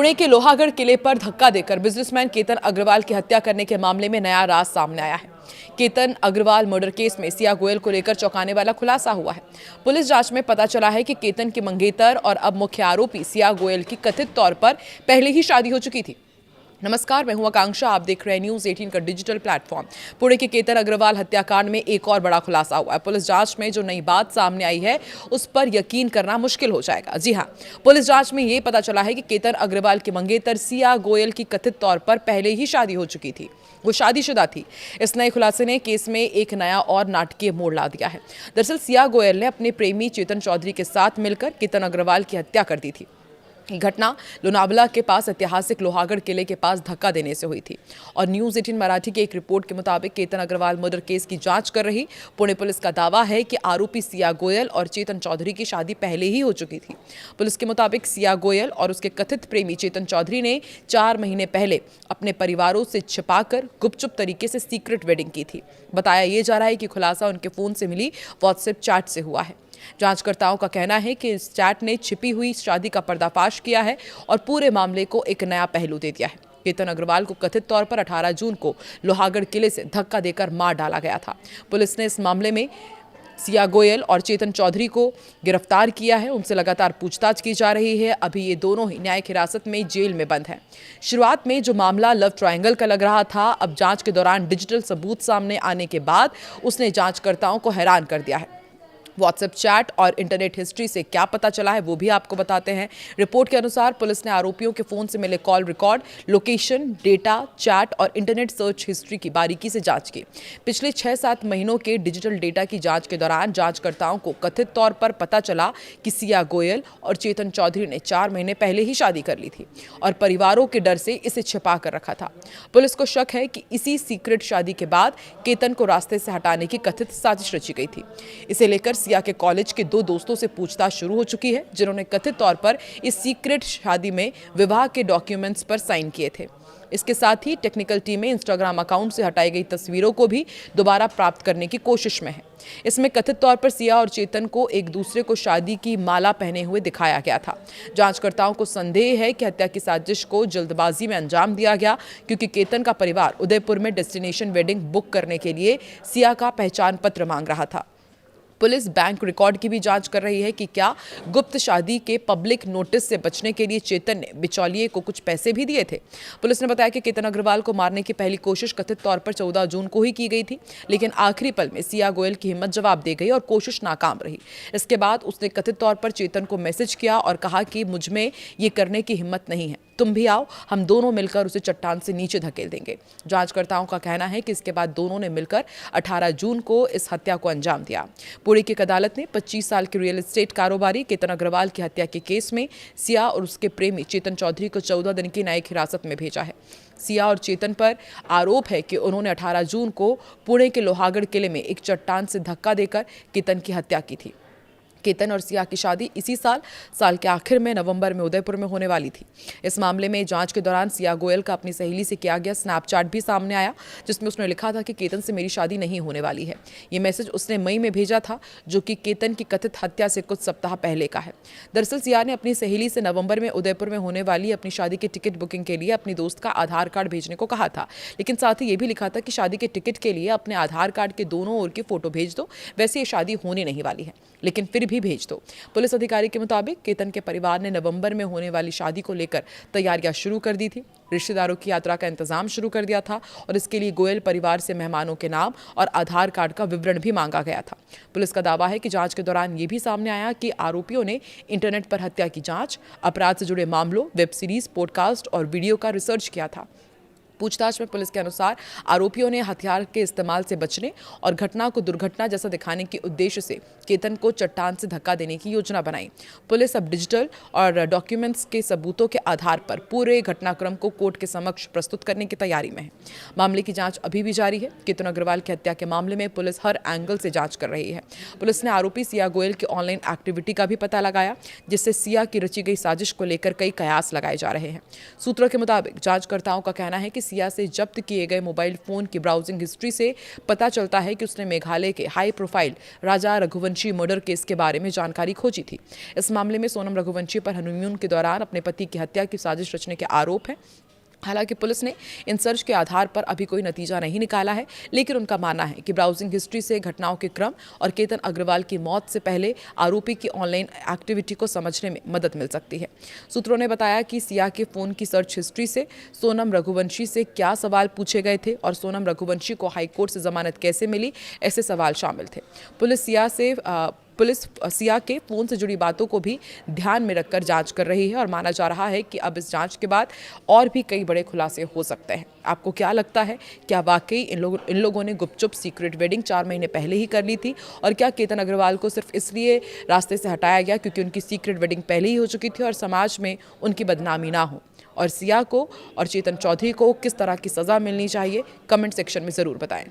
पुणे के लोहागढ़ किले पर धक्का देकर बिजनेसमैन केतन अग्रवाल की हत्या करने के मामले में नया राज सामने आया है। केतन अग्रवाल मर्डर केस में सिया गोयल को लेकर चौंकाने वाला खुलासा हुआ है। पुलिस जांच में पता चला है कि केतन की मंगेतर और अब मुख्य आरोपी सिया गोयल की कथित तौर पर पहले ही शादी हो चुकी थी। नमस्कार, मैं हूं आकांक्षा, आप देख रहे हैं न्यूज़ 18 का डिजिटल प्लेटफॉर्म। पुणे के केतन अग्रवाल हत्याकांड में एक और बड़ा खुलासा हुआ है। पुलिस जांच में जो नई बात सामने आई है उस पर यकीन करना मुश्किल हो जाएगा। जी हां, पुलिस जांच में ये पता चला है कि केतन अग्रवाल की मंगेतर सिया गोयल की कथित तौर पर पहले ही शादी हो चुकी थी, वो शादीशुदा थी। इस नए खुलासे ने केस में एक नया और नाटकीय मोड़ ला दिया है। दरअसल सिया गोयल ने अपने प्रेमी चेतन चौधरी के साथ मिलकर केतन अग्रवाल की हत्या कर दी थी। घटना लोनावला के पास ऐतिहासिक लोहागढ़ किले के पास धक्का देने से हुई थी और न्यूज़ 18 मराठी की एक रिपोर्ट के मुताबिक केतन अग्रवाल मर्डर केस की जांच कर रही पुणे पुलिस का दावा है कि आरोपी सिया गोयल और चेतन चौधरी की शादी पहले ही हो चुकी थी। पुलिस के मुताबिक सिया गोयल और उसके कथित प्रेमी चेतन चौधरी ने 4 महीने पहले अपने परिवारों से छिपाकर गुपचुप तरीके से सीक्रेट वेडिंग की थी। बताया ये जा रहा है कि खुलासा उनके फोन से मिली व्हाट्सएप चैट से हुआ है। जांचकर्ताओं का कहना है कि इस चैट ने छिपी हुई शादी का पर्दाफाश किया है और पूरे मामले को एक नया पहलू दे दिया है। केतन अग्रवाल को कथित तौर पर 18 जून को लोहागढ़ किले से धक्का देकर मार डाला गया था। पुलिस ने इस मामले में सिया गोयल और चेतन चौधरी को गिरफ्तार किया है। उनसे लगातार पूछताछ की जा रही है। अभी ये दोनों ही न्यायिक हिरासत में जेल में बंद हैं। शुरुआत में जो मामला लव ट्रायंगल का लग रहा था, अब जांच के दौरान डिजिटल सबूत सामने आने के बाद उसने जांचकर्ताओं को हैरान कर दिया है। व्हाट्सएप चैट और इंटरनेट हिस्ट्री से क्या पता चला है वो भी आपको बताते हैं। रिपोर्ट के अनुसार पुलिस ने आरोपियों के फोन से मिले call record, location, data, chat और इंटरनेट सर्च हिस्ट्री की बारीकी से जांच की। पिछले 6-7 महीनों के डिजिटल डेटा की जांच के दौरान जांचकर्ताओं को कथित तौर पर पता चला कि सिया गोयल और चेतन चौधरी ने 4 महीने पहले ही शादी कर ली थी और परिवारों के डर से इसे छिपा कर रखा था। पुलिस को शक है कि इसी सीक्रेट शादी के बाद केतन को रास्ते से हटाने की कथित साजिश रची गई थी। इसे लेकर सिया के कॉलेज के 2 दोस्तों से पूछताछ शुरू हो चुकी है, जिन्होंने कथित तौर पर इस सीक्रेट शादी में विवाह के डॉक्यूमेंट्स पर साइन किए थे। इसके साथ ही टेक्निकल टीमें इंस्टाग्राम अकाउंट से हटाई गई तस्वीरों को भी दोबारा प्राप्त करने की कोशिश में है। इसमें कथित तौर पर सिया और चेतन को एक दूसरे को शादी की माला पहने हुए दिखाया गया था। जांचकर्ताओं को संदेह है कि हत्या की साजिश को जल्दबाजी में अंजाम दिया गया, क्योंकि केतन का परिवार उदयपुर में डेस्टिनेशन वेडिंग बुक करने के लिए सिया का पहचान पत्र मांग रहा था। पुलिस बैंक रिकॉर्ड की भी जांच कर रही है कि क्या गुप्त शादी के पब्लिक नोटिस से बचने के लिए चेतन ने बिचौलिए को कुछ पैसे भी दिए थे। पुलिस ने बताया कि केतन अग्रवाल को मारने की पहली कोशिश कथित तौर पर 14 जून को ही की गई थी, लेकिन आखिरी पल में सिया गोयल की हिम्मत जवाब दे गई और कोशिश नाकाम रही। इसके बाद उसने कथित तौर पर चेतन को मैसेज किया और कहा कि मुझ में ये करने की हिम्मत नहीं है, तुम भी आओ, हम दोनों मिलकर उसे चट्टान से नीचे धकेल देंगे। जांचकर्ताओं का कहना है कि इसके बाद दोनों ने मिलकर 18 जून को इस हत्या को अंजाम दिया। पुणे की एक अदालत ने 25 साल के रियल एस्टेट कारोबारी केतन अग्रवाल की हत्या के केस में सिया और उसके प्रेमी चेतन चौधरी को 14 दिन की न्यायिक हिरासत में भेजा है। सिया और चेतन पर आरोप है कि उन्होंने 18 जून को पुणे के लोहागढ़ किले में एक चट्टान से धक्का देकर केतन की हत्या की थी। केतन और सिया की शादी इसी साल के आखिर में नवंबर में उदयपुर में होने वाली थी। इस मामले में जांच के दौरान सिया गोयल का अपनी सहेली से किया गया स्नैपचैट भी सामने आया, जिसमें उसने लिखा था कि केतन से मेरी शादी नहीं होने वाली है। ये मैसेज उसने मई में भेजा था, जो कि केतन की कथित हत्या से कुछ सप्ताह पहले का है। दरअसल सिया ने अपनी सहेली से नवंबर में उदयपुर में होने वाली अपनी शादी की टिकट बुकिंग के लिए अपनी दोस्त का आधार कार्ड भेजने को कहा था, लेकिन साथ ही ये भी लिखा था कि शादी के टिकट के लिए अपने आधार कार्ड के दोनों ओर की फोटो भेज दो, वैसे ये शादी होने नहीं वाली है, लेकिन फिर भी भेज दो। पुलिस अधिकारी के मुताबिक केतन के परिवार ने नवंबर में होने वाली शादी को लेकर तैयारियां शुरू कर दी थी। रिश्तेदारों की यात्रा का इंतजाम शुरू कर दिया था और इसके लिए गोयल परिवार से मेहमानों के नाम और आधार कार्ड का विवरण भी मांगा गया था। पुलिस का दावा है कि जांच के दौरान ये भी सामने आया कि आरोपियों ने इंटरनेट पर हत्या की जांच, अपराध से जुड़े मामलों, वेब सीरीज, पॉडकास्ट और वीडियो का रिसर्च किया था। पूछताछ में पुलिस के अनुसार आरोपियों ने हथियार के इस्तेमाल से बचने और घटना को दुर्घटना जैसा दिखाने के उद्देश्य से केतन को चट्टान से धक्का देने की योजना बनाई। पुलिस अब डिजिटल और डॉक्यूमेंट्स के सबूतों के आधार पर पूरे घटनाक्रम को कोर्ट के समक्ष प्रस्तुत करने की तैयारी में है। मामले की जांच अभी भी जारी है। केतन अग्रवाल की हत्या के मामले में पुलिस हर एंगल से जांच कर रही है। पुलिस ने आरोपी सिया गोयल की ऑनलाइन एक्टिविटी का भी पता लगाया, जिससे सिया की रची गई साजिश को लेकर कई कयास लगाए जा रहे हैं। सूत्रों के मुताबिक जांचकर्ताओं का कहना है कि सिया से जब्त किए गए मोबाइल फोन की ब्राउजिंग हिस्ट्री से पता चलता है कि उसने मेघालय के हाई प्रोफाइल राजा रघुवंशी मर्डर केस के बारे में जानकारी खोजी थी। इस मामले में सोनम रघुवंशी पर हनीमून के दौरान अपने पति की हत्या की साजिश रचने के आरोप हैं। हालांकि पुलिस ने इन सर्च के आधार पर अभी कोई नतीजा नहीं निकाला है, लेकिन उनका मानना है कि ब्राउजिंग हिस्ट्री से घटनाओं के क्रम और केतन अग्रवाल की मौत से पहले आरोपी की ऑनलाइन एक्टिविटी को समझने में मदद मिल सकती है। सूत्रों ने बताया कि सिया के फोन की सर्च हिस्ट्री से सोनम रघुवंशी से क्या सवाल पूछे गए थे और सोनम रघुवंशी को हाईकोर्ट से जमानत कैसे मिली, ऐसे सवाल शामिल थे। पुलिस सिया के फोन से जुड़ी बातों को भी ध्यान में रखकर जांच कर रही है और माना जा रहा है कि अब इस जांच के बाद और भी कई बड़े खुलासे हो सकते हैं। आपको क्या लगता है, क्या वाकई इन लोगों ने गुपचुप सीक्रेट वेडिंग 4 महीने पहले ही कर ली थी? और क्या केतन अग्रवाल को सिर्फ इसलिए रास्ते से हटाया गया क्योंकि उनकी सीक्रेट वेडिंग पहले ही हो चुकी थी और समाज में उनकी बदनामी ना हो? और सिया को और चेतन चौधरी को किस तरह की सज़ा मिलनी चाहिए, कमेंट सेक्शन में ज़रूर बताएं।